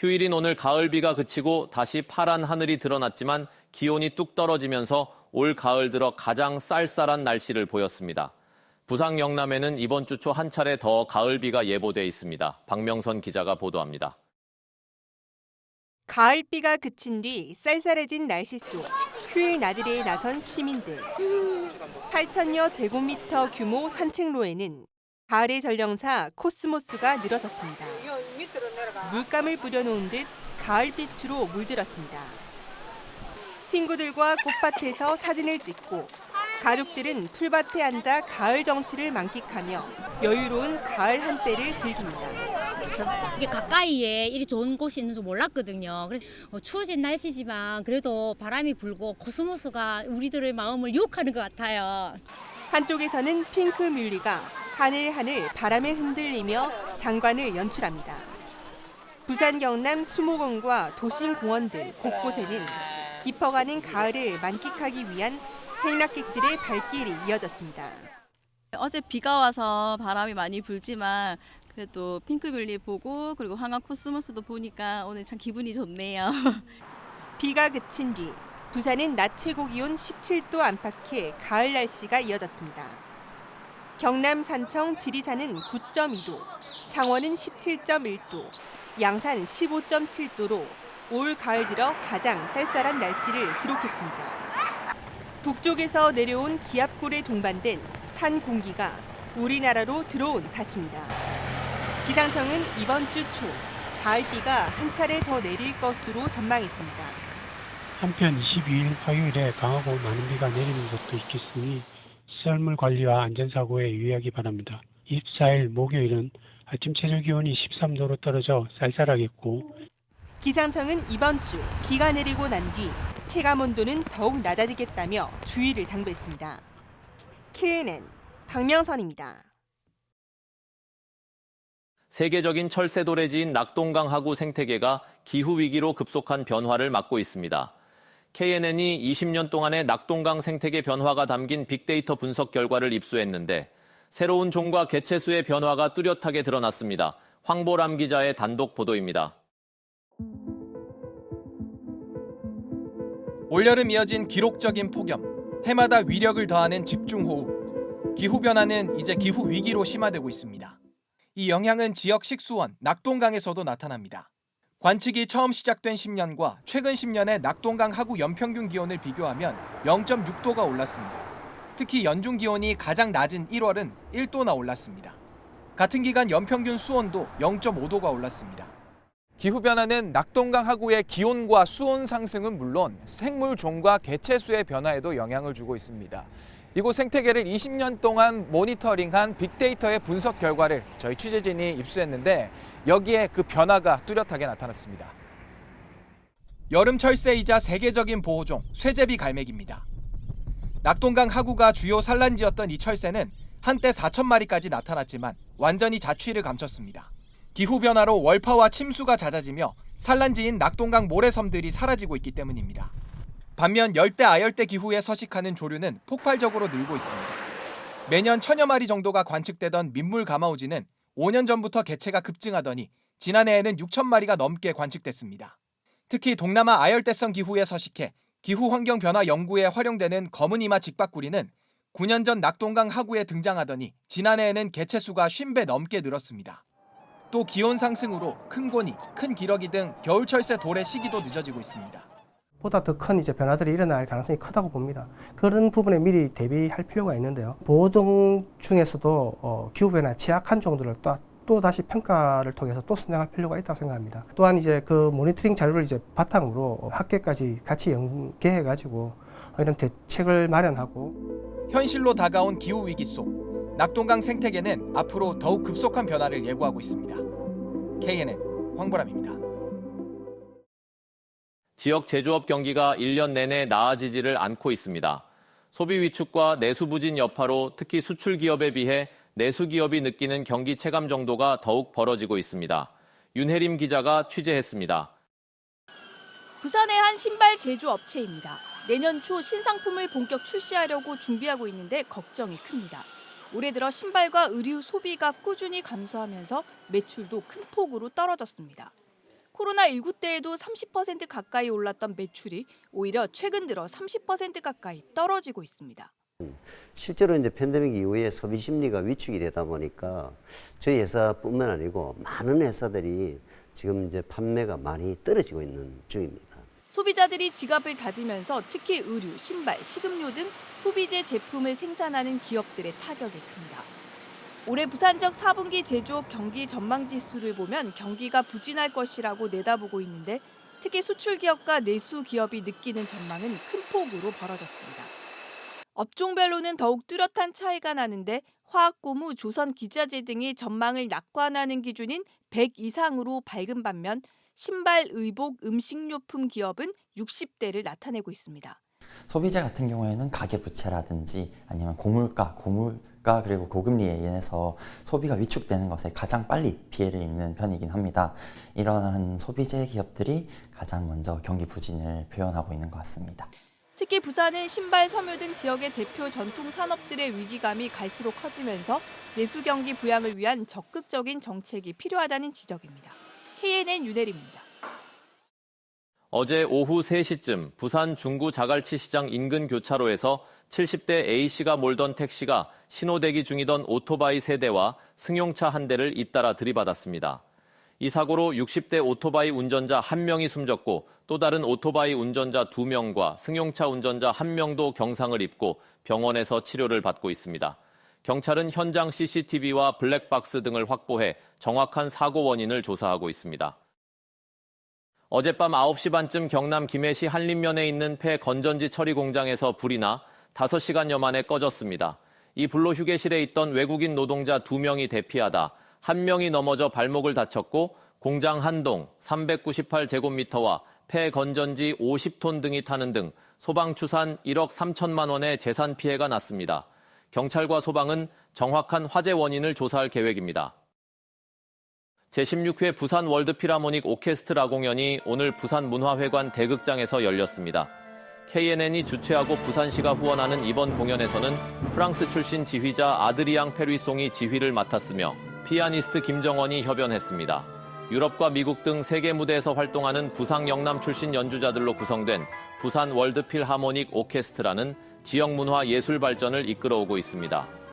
휴일인 오늘 가을비가 그치고 다시 파란 하늘이 드러났지만 기온이 뚝 떨어지면서 올 가을 들어 가장 쌀쌀한 날씨를 보였습니다. 부산 영남에는 이번 주 초 한 차례 더 가을비가 예보돼 있습니다. 박명선 기자가 보도합니다. 가을비가 그친 뒤 쌀쌀해진 날씨 속 휴일 나들이에 나선 시민들. 8,000여 제곱미터 규모 산책로에는 가을의 전령사 코스모스가 늘어섰습니다. 물감을 뿌려놓은 듯 가을빛으로 물들었습니다. 친구들과 꽃밭에서 사진을 찍고 가족들은 풀밭에 앉아 가을 정취를 만끽하며 여유로운 가을 한때를 즐깁니다. 이게 가까이에 이리 좋은 곳이 있는 줄 몰랐거든요. 그래서 추워진 날씨지만 그래도 바람이 불고 코스모스가 우리들의 마음을 유혹하는 것 같아요. 한쪽에서는 핑크 뮬리가 하늘 바람에 흔들리며 장관을 연출합니다. 부산 경남 수목원과 도심공원 등 곳곳에는 깊어가는 가을을 만끽하기 위한 행락객들의 발길이 이어졌습니다. 어제 비가 와서 바람이 많이 불지만 그래도 핑크뮬리 보고 그리고 황화 코스모스도 보니까 오늘 참 기분이 좋네요. 비가 그친 뒤 부산은 낮 최고 기온 17도 안팎의 가을 날씨가 이어졌습니다. 경남 산청 지리산은 9.2도, 창원은 17.1도, 양산 15.7도로 올 가을 들어 가장 쌀쌀한 날씨를 기록했습니다. 북쪽에서 내려온 기압골에 동반된 찬 공기가 우리나라로 들어온 탓입니다. 기상청은 이번 주 초 가을비가 한 차례 더 내릴 것으로 전망했습니다. 한편 22일 화요일에 강하고 많은 비가 내리는 곳도 있겠으니 시설물 관리와 안전사고에 유의하기 바랍니다. 24일 목요일은 아침 최저 기온이 13도로 떨어져 쌀쌀하겠고 기상청은 이번 주 비가 내리고 난 뒤 체감 온도는 더욱 낮아지겠다며 주의를 당부했습니다. KNN 박명선입니다. 세계적인 철새 도래지인 낙동강 하구 생태계가 기후위기로 급속한 변화를 맞고 있습니다. KNN이 20년 동안의 낙동강 생태계 변화가 담긴 빅데이터 분석 결과를 입수했는데 새로운 종과 개체수의 변화가 뚜렷하게 드러났습니다. 황보람 기자의 단독 보도입니다. 올여름 이어진 기록적인 폭염, 해마다 위력을 더하는 집중호우. 기후변화는 이제 기후위기로 심화되고 있습니다. 이 영향은 지역 식수원, 낙동강에서도 나타납니다. 관측이 처음 시작된 10년과 최근 10년의 낙동강 하구 연평균 기온을 비교하면 0.6도가 올랐습니다. 특히 연중 기온이 가장 낮은 1월은 1도나 올랐습니다. 같은 기간 연평균 수온도 0.5도가 올랐습니다. 기후변화는 낙동강 하구의 기온과 수온 상승은 물론 생물 종과 개체 수의 변화에도 영향을 주고 있습니다. 이곳 생태계를 20년 동안 모니터링한 빅데이터의 분석 결과를 저희 취재진이 입수했는데 여기에 그 변화가 뚜렷하게 나타났습니다. 여름 철새이자 세계적인 보호종 쇠제비 갈매기입니다. 낙동강 하구가 주요 산란지였던 이 철새는 한때 4,000마리까지 나타났지만 완전히 자취를 감췄습니다. 기후변화로 월파와 침수가 잦아지며 산란지인 낙동강 모래섬들이 사라지고 있기 때문입니다. 반면 열대 아열대 기후에 서식하는 조류는 폭발적으로 늘고 있습니다. 매년 1,000여 마리 정도가 관측되던 민물 가마우지는 5년 전부터 개체가 급증하더니 지난해에는 6,000마리가 넘게 관측됐습니다. 특히 동남아 아열대성 기후에 서식해 기후환경 변화 연구에 활용되는 검은이마 직박구리는 9년 전 낙동강 하구에 등장하더니 지난해에는 개체 수가 50배 넘게 늘었습니다. 또 기온 상승으로 큰 고니, 큰 기러기 등 겨울철새 도래 시기도 늦어지고 있습니다. 보다 더 큰 다름이 일어날 가능성이 크다고 봅니다. 그런 부분에 미리 대비할 필요가 있는데요. 보호종 중에서도 기후변화에 취약한 종들을 또 다시 평가를 통해서 또 선정할 필요가 있다고 생각합니다. 또한 그 모니터링 자료를 학계까지 같이 연계해가지고 이런 대책을 마련하고. 현실로 다가온 기후 위기 속 낙동강 생태계는 앞으로 더욱 급속한 변화를 예고하고 있습니다. KNN 황보람입니다. 지역 제조업 경기가 1년 내내 나아지지를 않고 있습니다. 소비 위축과 내수 부진 여파로 특히 수출 기업에 비해 내수 기업이 느끼는 경기 체감 정도가 더욱 벌어지고 있습니다. 윤혜림 기자가 취재했습니다. 부산의 한 신발 제조업체입니다. 내년 초 신상품을 본격 출시하려고 준비하고 있는데 걱정이 큽니다. 올해 들어 신발과 의류 소비가 꾸준히 감소하면서 매출도 큰 폭으로 떨어졌습니다. 코로나19 때에도 30% 가까이 올랐던 매출이 오히려 최근 들어 30% 가까이 떨어지고 있습니다. 실제로 이제 팬데믹 이후에 소비 심리가 위축이 되다 보니까 저희 회사뿐만 아니고 많은 회사들이 지금 이제 판매가 많이 떨어지고 있는 중입니다. 소비자들이 지갑을 닫으면서 특히 의류, 신발, 식음료 등 소비재 제품을 생산하는 기업들의 타격이 큽니다. 올해 부산적 4분기 제조업 경기 전망 지수를 보면 경기가 부진할 것이라고 내다보고 있는데 특히 수출 기업과 내수 기업이 느끼는 전망은 큰 폭으로 벌어졌습니다. 업종별로는 더욱 뚜렷한 차이가 나는데 화학고무, 조선기자재 등이 전망을 낙관하는 기준인 100 이상으로 밝은 반면 신발, 의복, 음식료품 기업은 60대를 나타내고 있습니다. 소비재 같은 경우에는 가계부채라든지 아니면 고물가 그리고 고금리에 인해서 소비가 위축되는 것에 가장 빨리 피해를 입는 편이긴 합니다. 이러한 소비재 기업들이 가장 먼저 경기 부진을 표현하고 있는 것 같습니다. 특히 부산은 신발, 섬유 등 지역의 대표 전통 산업들의 위기감이 갈수록 커지면서 내수 경기 부양을 위한 적극적인 정책이 필요하다는 지적입니다. KNN 윤혜림입니다. 어제 오후 3시쯤 부산 중구 자갈치 시장 인근 교차로에서 70대 A씨가 몰던 택시가 신호대기 중이던 오토바이 3대와 승용차 1대를 잇따라 들이받았습니다. 이 사고로 60대 오토바이 운전자 1명이 숨졌고 또 다른 오토바이 운전자 2명과 승용차 운전자 1명도 경상을 입고 병원에서 치료를 받고 있습니다. 경찰은 현장 CCTV와 블랙박스 등을 확보해 정확한 사고 원인을 조사하고 있습니다. 어젯밤 9시 반쯤 경남 김해시 한림면에 있는 폐 건전지 처리 공장에서 불이 나 5시간여 만에 꺼졌습니다. 이 불로 휴게실에 있던 외국인 노동자 2명이 대피하다 1명이 넘어져 발목을 다쳤고 공장 한 동 398제곱미터와 폐 건전지 50톤 등이 타는 등 소방 추산 1억 3천만 원의 재산 피해가 났습니다. 경찰과 소방은 정확한 화재 원인을 조사할 계획입니다. 제16회 부산 월드필하모닉 오케스트라 공연이 오늘 부산문화회관 대극장에서 열렸습니다. KNN이 주최하고 부산시가 후원하는 이번 공연에서는 프랑스 출신 지휘자 아드리앙 페리송이 지휘를 맡았으며 피아니스트 김정원이 협연했습니다. 유럽과 미국 등 세계 무대에서 활동하는 부상 영남 출신 연주자들로 구성된 부산 월드필하모닉 오케스트라는 지역 문화 예술 발전을 이끌어오고 있습니다.